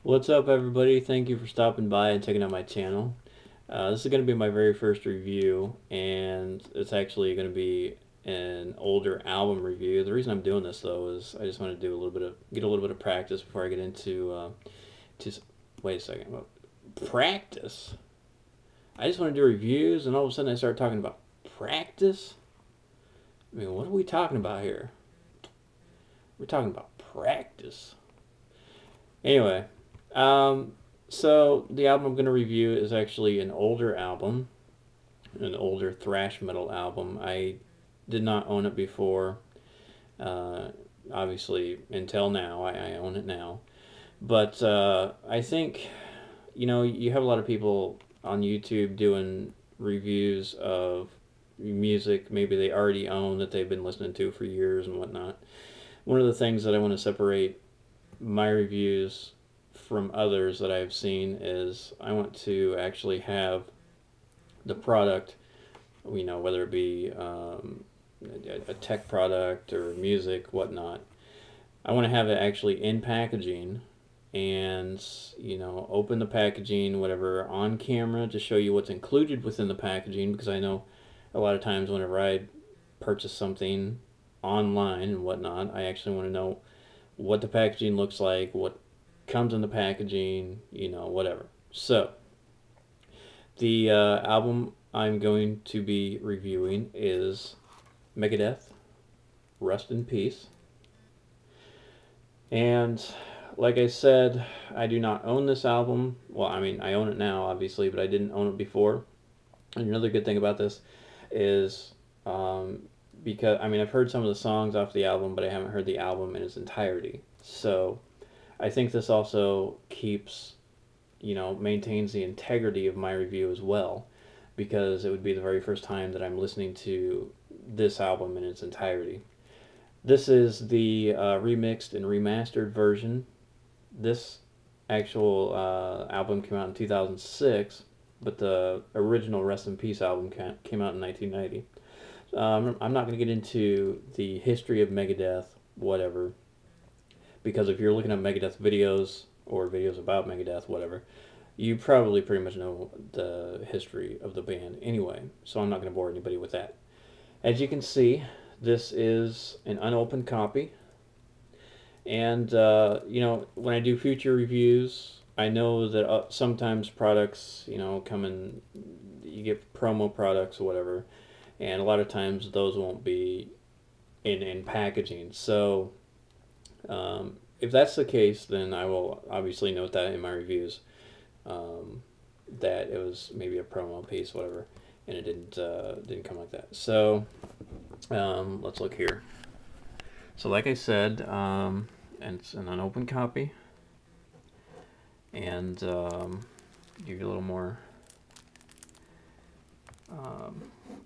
What's up, everybody? Thank you for stopping by and checking out my channel. This is going to be my very first review, and it's actually going to be an older album review. The reason I'm doing this, though, is I just want to do get a little bit of practice before I get into just wait a second. Practice? I just want to do reviews, and all of a sudden I start talking about practice. I mean, what are we talking about here? We're talking about practice. Anyway, so the album I'm going to review is actually an older album, an older thrash metal album. I did not own it before, uh, obviously, until now. I own it now. But I think, you have a lot of people on YouTube doing reviews of music maybe they already own that they've been listening to for years and whatnot. One of the things that I want to separate my reviews from others that I've seen is I want to actually have the product, whether it be a tech product or music, whatnot. I want to have it actually in packaging and, open the packaging, whatever, on camera to show you what's included within the packaging, because I know a lot of times whenever I purchase something online and whatnot, I actually want to know what the packaging looks like, what comes in the packaging, whatever. So, the album I'm going to be reviewing is Megadeth, Rest in Peace. And like I said, I do not own this album. Well, I mean, I own it now, obviously, but I didn't own it before. And another good thing about this is because, I mean, I've heard some of the songs off the album, but I haven't heard the album in its entirety. So I think this also keeps, maintains the integrity of my review as well, because it would be the very first time that I'm listening to this album in its entirety. This is the remixed and remastered version. This actual album came out in 2006, but the original Rest in Peace album came out in 1990. I'm not going to get into the history of Megadeth, whatever, because if you're looking at Megadeth videos or videos about Megadeth, whatever, you probably pretty much know the history of the band anyway, so I'm not going to bore anybody with that. As you can see, this is an unopened copy, and when I do future reviews, I know that sometimes products, come in, you get promo products or whatever, and a lot of times those won't be in packaging. So if that's the case, then I will obviously note that in my reviews, that it was maybe a promo piece, whatever, and it didn't come like that. So let's look here. So like I said, and it's an unopened copy, and give you a little more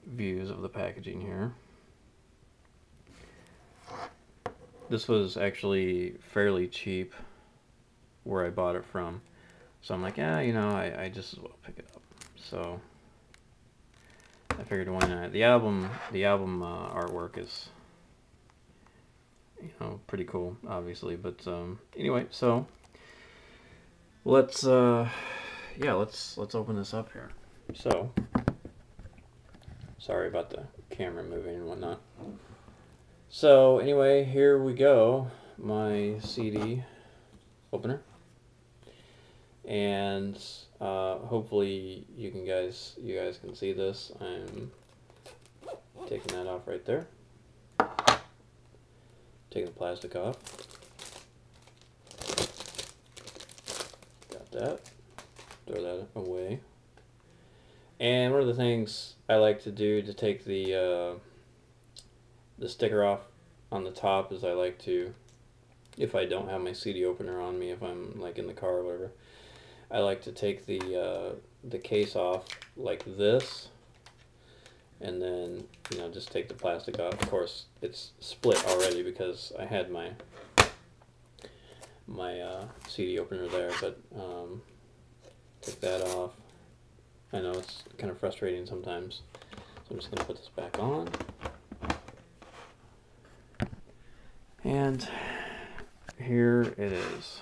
views of the packaging here. This was actually fairly cheap where I bought it from, so I'm like, yeah, I just as well pick it up. So I figured, why not? The album artwork is, pretty cool, obviously. But anyway, so let's let's open this up here. So sorry about the camera moving and whatnot. So anyway, here we go, my CD opener, and hopefully you guys can see this. I'm taking that off right there, taking the plastic off. Got that. Throw that away. And one of the things I like to do to take the sticker off on the top is I like to, if I don't have my CD opener on me, if I'm like in the car or whatever, I like to take the case off like this, and then just take the plastic off. Of course, it's split already because I had my CD opener there, but take that off. I know it's kind of frustrating sometimes, so I'm just going to put this back on. And here it is.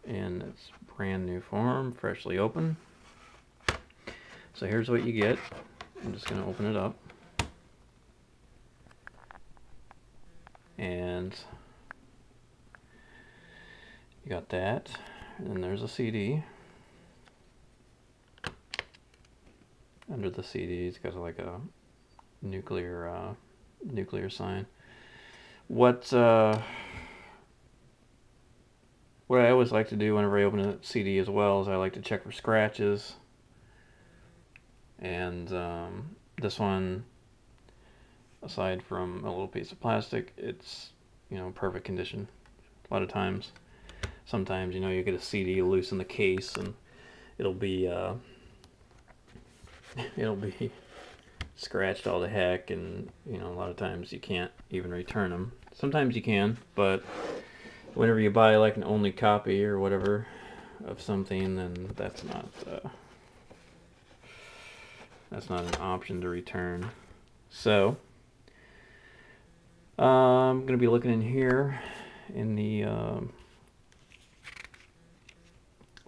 in its brand new form, freshly open. So here's what you get. I'm just going to open it up. And you got that. And then there's a CD. Under the CD, it's got like a nuclear sign. What I always like to do whenever I open a CD as well is I like to check for scratches. And this one, aside from a little piece of plastic, it's, you know, perfect condition. A lot of times, sometimes, you know, you get a CD loose in the case and it'll be scratched all the heck, and you know, a lot of times you can't even return them. Sometimes you can, but whenever you buy like an only copy or whatever of something, then that's not an option to return. So I'm gonna be looking in here in the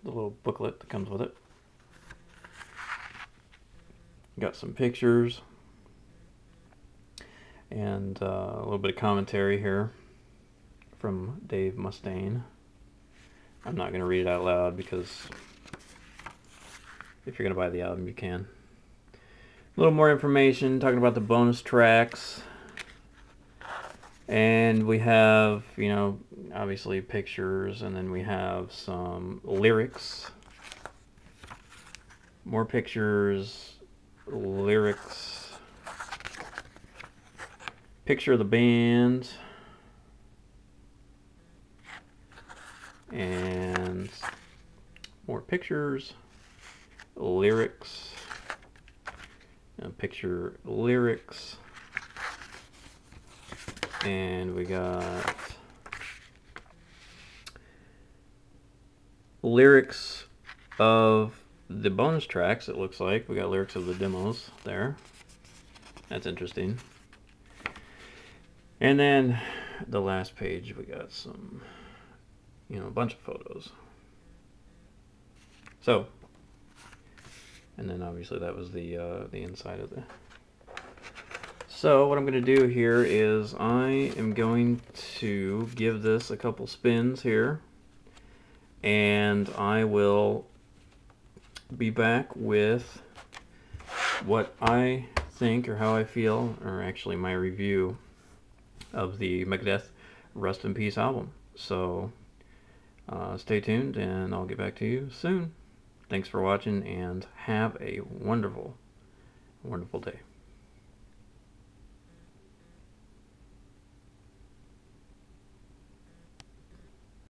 little booklet that comes with it. Got some pictures and a little bit of commentary here from Dave Mustaine. I'm not going to read it out loud because if you're going to buy the album, you can. A little more information talking about the bonus tracks. And we have, you know, obviously pictures, and then we have some lyrics. More pictures, lyrics, picture of the band, and more pictures, lyrics, and picture lyrics, and we got lyrics of the bonus tracks. It looks like we got lyrics of the demos there. That's interesting. And then the last page, we got some, you know, a bunch of photos. So, and then obviously that was the inside of the. So what I'm going to do here is I am going to give this a couple spins here, and I will be back with what I think or how I feel, or actually my review of the Megadeth Rust in Peace album. So stay tuned and I'll get back to you soon. Thanks for watching and have a wonderful, wonderful day.